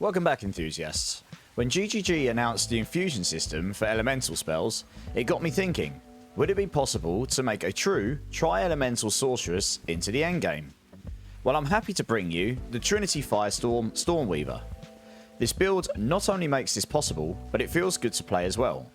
Welcome back, enthusiasts. When GGG announced the infusion system for elemental spells, it got me thinking, would it be possible to make a true tri-elemental sorceress into the endgame? Well, I'm happy to bring you the Trinity Firestorm Stormweaver. This build not only makes this possible, but it feels good to play as well.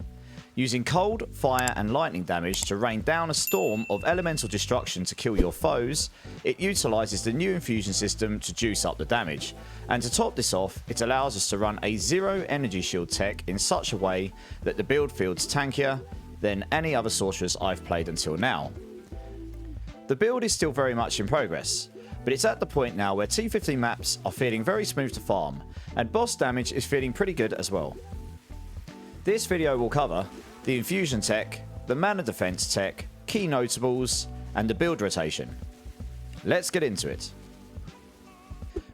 Using cold, fire and lightning damage to rain down a storm of elemental destruction to kill your foes, it utilises the new infusion system to juice up the damage. And to top this off, it allows us to run a zero energy shield tech in such a way that the build feels tankier than any other sorceress I've played until now. The build is still very much in progress, but it's at the point now where T15 maps are feeling very smooth to farm, and boss damage is feeling pretty good as well. This video will cover the Infusion Tech, the Mana Defense Tech, key notables, and the build rotation. Let's get into it.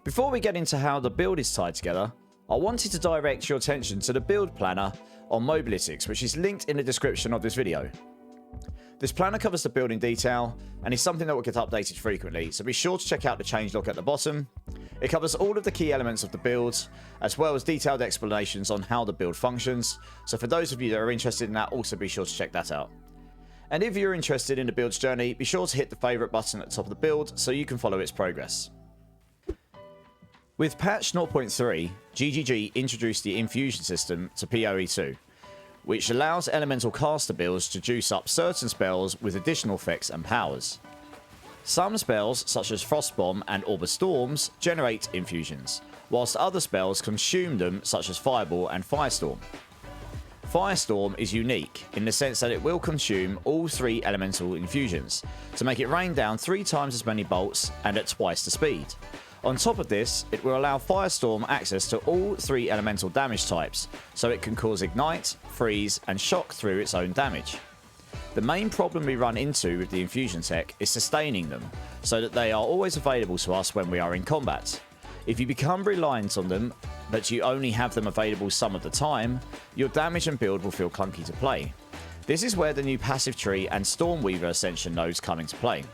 Before we get into how the build is tied together, I wanted to direct your attention to the build planner on Mobilytics, which is linked in the description of this video. This planner covers the build in detail and is something that will get updated frequently, so be sure to check out the changelog at the bottom. It covers all of the key elements of the build, as well as detailed explanations on how the build functions, so for those of you that are interested in that, also be sure to check that out. And if you're interested in the build's journey, be sure to hit the favourite button at the top of the build so you can follow its progress. With patch 0.3, GGG introduced the infusion system to PoE2, which allows elemental caster builds to juice up certain spells with additional effects and powers. Some spells, such as Frostbomb and Orb of Storms, generate infusions, whilst other spells consume them, such as Fireball and Firestorm. Firestorm is unique in the sense that it will consume all three elemental infusions, to make it rain down 3 times as many bolts and at twice the speed. On top of this, it will allow Firestorm access to all 3 elemental damage types, so it can cause Ignite, Freeze, and Shock through its own damage. The main problem we run into with the Infusion Tech is sustaining them, so that they are always available to us when we are in combat. If you become reliant on them, but you only have them available some of the time, your damage and build will feel clunky to play. This is where the new passive tree and Stormweaver Ascension nodes come into play.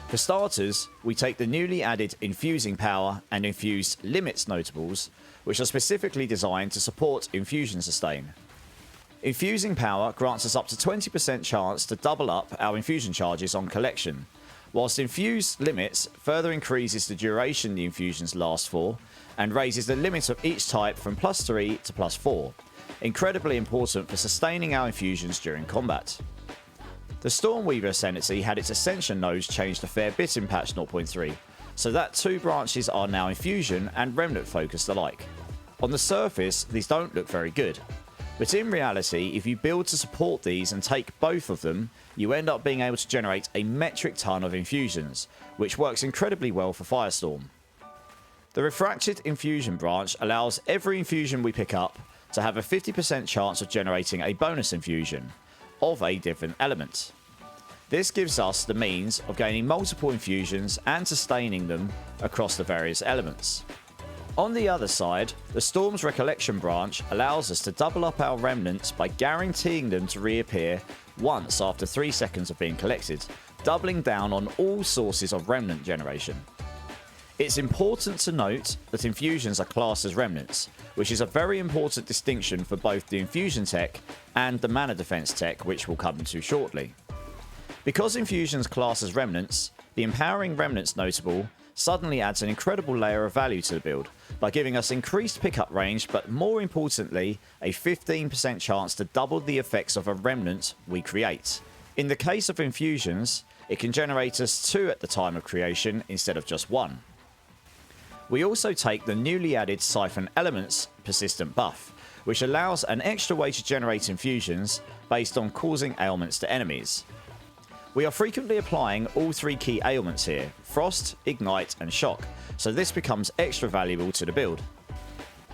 For starters, we take the newly added Infusing Power and Infused Limits notables, which are specifically designed to support Infusion Sustain. Infusing Power grants us up to 20% chance to double up our infusion charges on collection, whilst Infused Limits further increases the duration the infusions last for, and raises the limit of each type from +3 to +4, incredibly important for sustaining our infusions during combat. The Stormweaver Ascendancy had its Ascension nodes changed a fair bit in patch 0.3, so that 2 branches are now Infusion and Remnant focused alike. On the surface, these don't look very good, but in reality, if you build to support these and take both of them, you end up being able to generate a metric ton of infusions, which works incredibly well for Firestorm. The Refracted Infusion branch allows every infusion we pick up to have a 50% chance of generating a bonus infusion of a different element. This gives us the means of gaining multiple infusions and sustaining them across the various elements. On the other side, the Storm's Recollection branch allows us to double up our remnants by guaranteeing them to reappear once after 3 seconds of being collected, doubling down on all sources of remnant generation. It's important to note that infusions are classed as remnants, which is a very important distinction for both the Infusion Tech and the Mana Defense Tech, which we'll come to shortly. Because infusions class as remnants, the Empowering Remnants notable suddenly adds an incredible layer of value to the build by giving us increased pickup range, but more importantly, a 15% chance to double the effects of a remnant we create. In the case of infusions, it can generate us 2 at the time of creation instead of just 1. We also take the newly added Siphon Elements persistent buff, which allows an extra way to generate infusions based on causing ailments to enemies. We are frequently applying all 3 key ailments here, Frost, Ignite and Shock, so this becomes extra valuable to the build.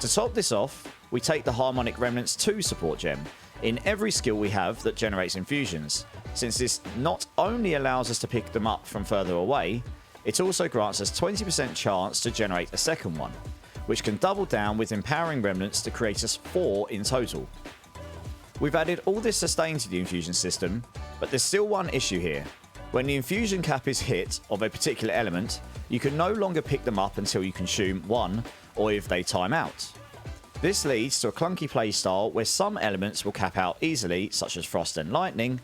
To top this off, we take the Harmonic Remnants 2 support gem in every skill we have that generates infusions, since this not only allows us to pick them up from further away, it also grants us 20% chance to generate a second one, which can double down with Empowering Remnants to create us 4 in total. We've added all this sustain to the infusion system, but there's still one issue here. When the infusion cap is hit of a particular element, You can no longer pick them up until you consume one, or if they time out. This leads to a clunky playstyle where some elements will cap out easily, such as frost and lightning,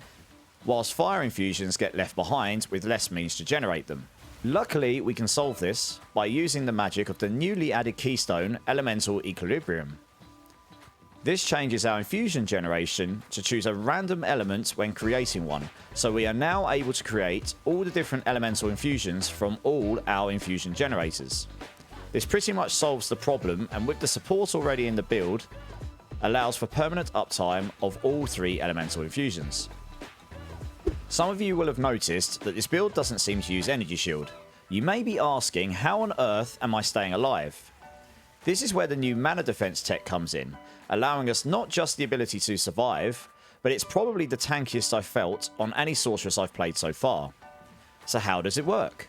whilst fire infusions get left behind with less means to generate them. Luckily, we can solve this by using the magic of the newly added keystone, Elemental Equilibrium. This changes our infusion generation to choose a random element when creating one, so we are now able to create all the different elemental infusions from all our infusion generators. This pretty much solves the problem, and with the support already in the build, allows for permanent uptime of all 3 elemental infusions. Some of you will have noticed that this build doesn't seem to use energy shield. You may be asking, how on earth am I staying alive? This is where the new mana defense tech comes in, allowing us not just the ability to survive, but it's probably the tankiest I've felt on any sorceress I've played so far. So how does it work?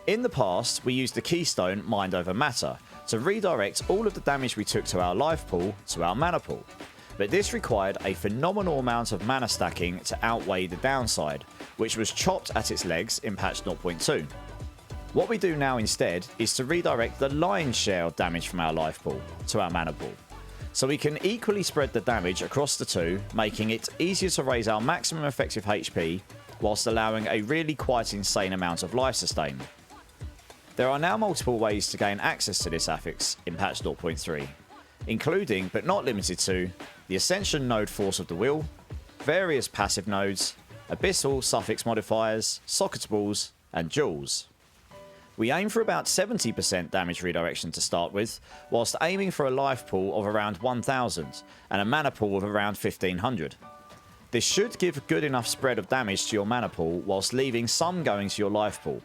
In the past, we used the keystone Mind Over Matter to redirect all of the damage we took to our life pool to our mana pool, but this required a phenomenal amount of mana stacking to outweigh the downside, which was chopped at its legs in patch 0.2. What we do now instead is to redirect the lion's share of damage from our life pool to our mana pool, so we can equally spread the damage across the two, making it easier to raise our maximum effective HP whilst allowing a really quite insane amount of life sustain. There are now multiple ways to gain access to this affix in patch 0.3, including but not limited to the Ascension node Force of the Will, various passive nodes, abyssal suffix modifiers, socketables, and jewels. We aim for about 70% damage redirection to start with, whilst aiming for a life pool of around 1000 and a mana pool of around 1500. This should give a good enough spread of damage to your mana pool whilst leaving some going to your life pool.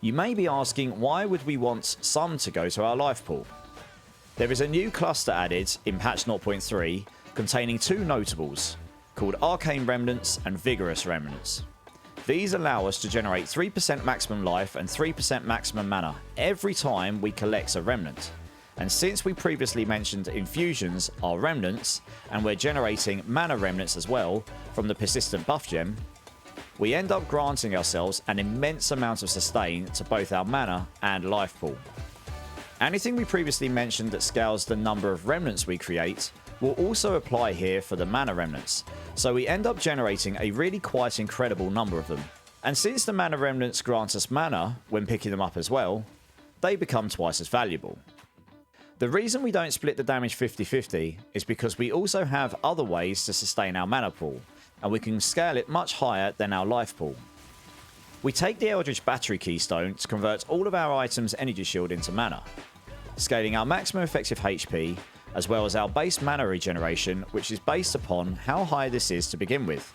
You may be asking, why would we want some to go to our life pool? There is a new cluster added in patch 0.3 containing 2 notables called Arcane Remnants and Vigorous Remnants. These allow us to generate 3% maximum life and 3% maximum mana every time we collect a remnant. And since we previously mentioned infusions are remnants, and we're generating mana remnants as well from the persistent buff gem, we end up granting ourselves an immense amount of sustain to both our mana and life pool. Anything we previously mentioned that scales the number of remnants we create will also apply here for the mana remnants, so we end up generating a really quite incredible number of them. And since the mana remnants grant us mana when picking them up as well, they become twice as valuable. The reason we don't split the damage 50-50 is because we also have other ways to sustain our mana pool, and we can scale it much higher than our life pool. We take the Eldritch Battery Keystone to convert all of our items' energy shield into mana, scaling our maximum effective HP, as well as our base mana regeneration, which is based upon how high this is to begin with.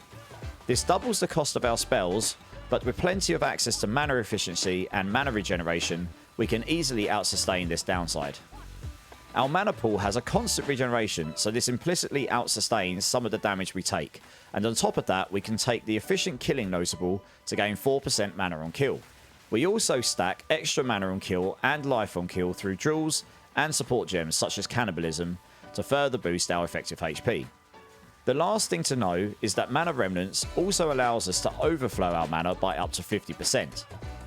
This doubles the cost of our spells, but with plenty of access to mana efficiency and mana regeneration, we can easily outsustain this downside. Our mana pool has a constant regeneration, so this implicitly outsustains some of the damage we take, and on top of that we can take the efficient killing notable to gain 4% mana on kill. We also stack extra mana on kill and life on kill through jewels and support gems such as cannibalism to further boost our effective HP. The last thing to know is that mana remnants also allows us to overflow our mana by up to 50%.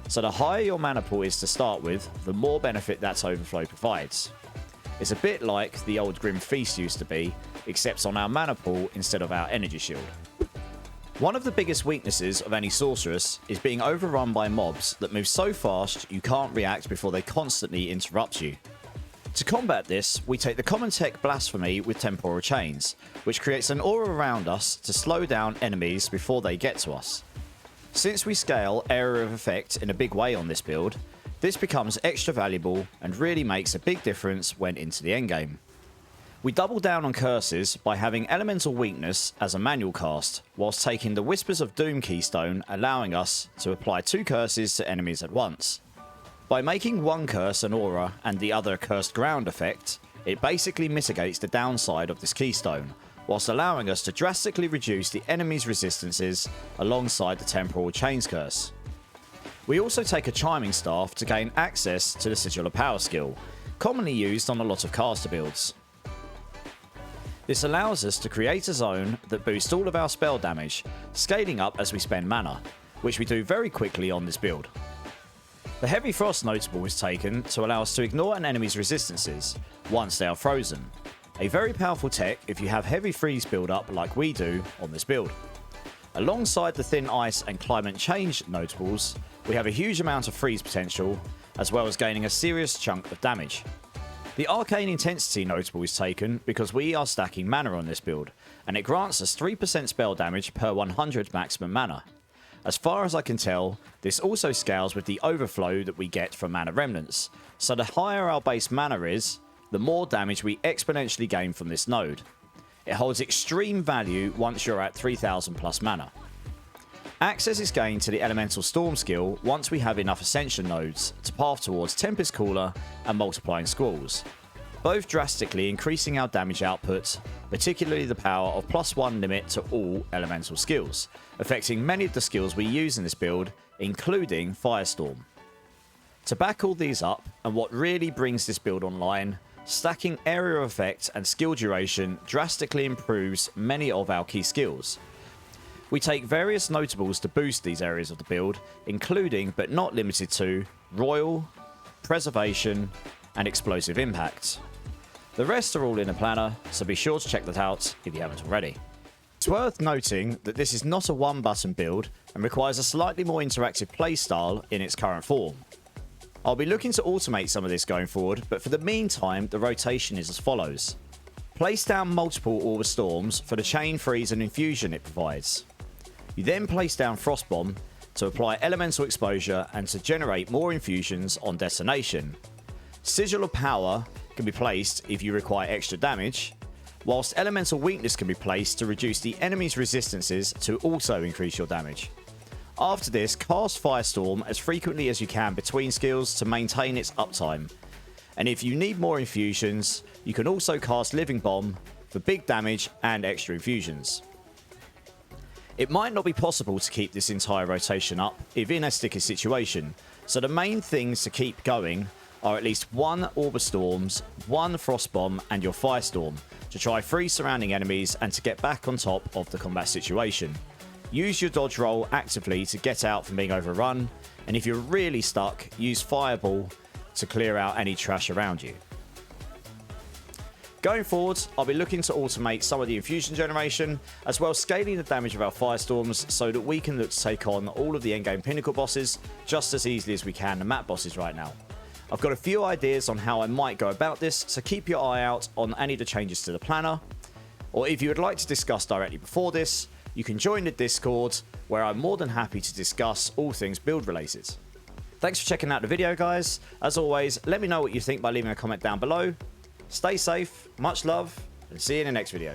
So the higher your mana pool is to start with, the more benefit that overflow provides. It's a bit like the old Grim Feast used to be, except on our mana pool instead of our energy shield. One of the biggest weaknesses of any sorceress is being overrun by mobs that move so fast you can't react before they constantly interrupt you. To combat this, we take the common tech Blasphemy with Temporal Chains, which creates an aura around us to slow down enemies before they get to us. Since we scale area of effect in a big way on this build, this becomes extra valuable and really makes a big difference when into the endgame. We double down on curses by having Elemental Weakness as a manual cast, whilst taking the Whispers of Doom keystone, allowing us to apply 2 curses to enemies at once. By making one curse an aura and the other a cursed ground effect, it basically mitigates the downside of this keystone, whilst allowing us to drastically reduce the enemy's resistances alongside the Temporal Chains curse. We also take a Chiming Staff to gain access to the Sigil of Power skill, commonly used on a lot of caster builds. This allows us to create a zone that boosts all of our spell damage, scaling up as we spend mana, which we do very quickly on this build. The Heavy Frost notable is taken to allow us to ignore an enemy's resistances once they are frozen. A very powerful tech if you have heavy freeze build-up like we do on this build. Alongside the Thin Ice and Climate Change notables, we have a huge amount of freeze potential, as well as gaining a serious chunk of damage. The Arcane Intensity notable is taken because we are stacking mana on this build, and it grants us 3% spell damage per 100 maximum mana. As far as I can tell, this also scales with the overflow that we get from Mana Remnants, so the higher our base mana is, the more damage we exponentially gain from this node. It holds extreme value once you're at 3000 plus mana. Access is gained to the Elemental Storm skill once we have enough Ascension nodes to path towards Tempest Cooler and Multiplying Squalls, both drastically increasing our damage output, particularly the power of +1 limit to all elemental skills, affecting many of the skills we use in this build, including Firestorm. To back all these up, and what really brings this build online, stacking area of effect and skill duration drastically improves many of our key skills. We take various notables to boost these areas of the build, including but not limited to Royal, Preservation, and Explosive Impact. The rest are all in the planner, so be sure to check that out if you haven't already. It's worth noting that this is not a one-button build and requires a slightly more interactive playstyle in its current form. I'll be looking to automate some of this going forward, but for the meantime, the rotation is as follows. Place down multiple Orb of Storms for the chain freeze and infusion it provides. You then place down Frostbomb to apply elemental exposure and to generate more infusions on destination. Sigil of Power can be placed if you require extra damage, whilst Elemental Weakness can be placed to reduce the enemy's resistances to also increase your damage. After this, cast Firestorm as frequently as you can between skills to maintain its uptime. And if you need more infusions, you can also cast Living Bomb for big damage and extra infusions. It might not be possible to keep this entire rotation up if in a sticky situation, so the main things to keep going are at least one Orb of Storms, one Frostbomb, and your Firestorm to try freeze surrounding enemies and to get back on top of the combat situation. Use your dodge roll actively to get out from being overrun, and if you're really stuck, use Fireball to clear out any trash around you. Going forward, I'll be looking to automate some of the infusion generation, as well as scaling the damage of our Firestorms so that we can look to take on all of the endgame pinnacle bosses just as easily as we can the map bosses right now. I've got a few ideas on how I might go about this, so keep your eye out on any of the changes to the planner. Or if you would like to discuss directly before this, you can join the Discord, where I'm more than happy to discuss all things build related. Thanks for checking out the video, guys. As always, let me know what you think by leaving a comment down below. Stay safe, much love, and see you in the next video.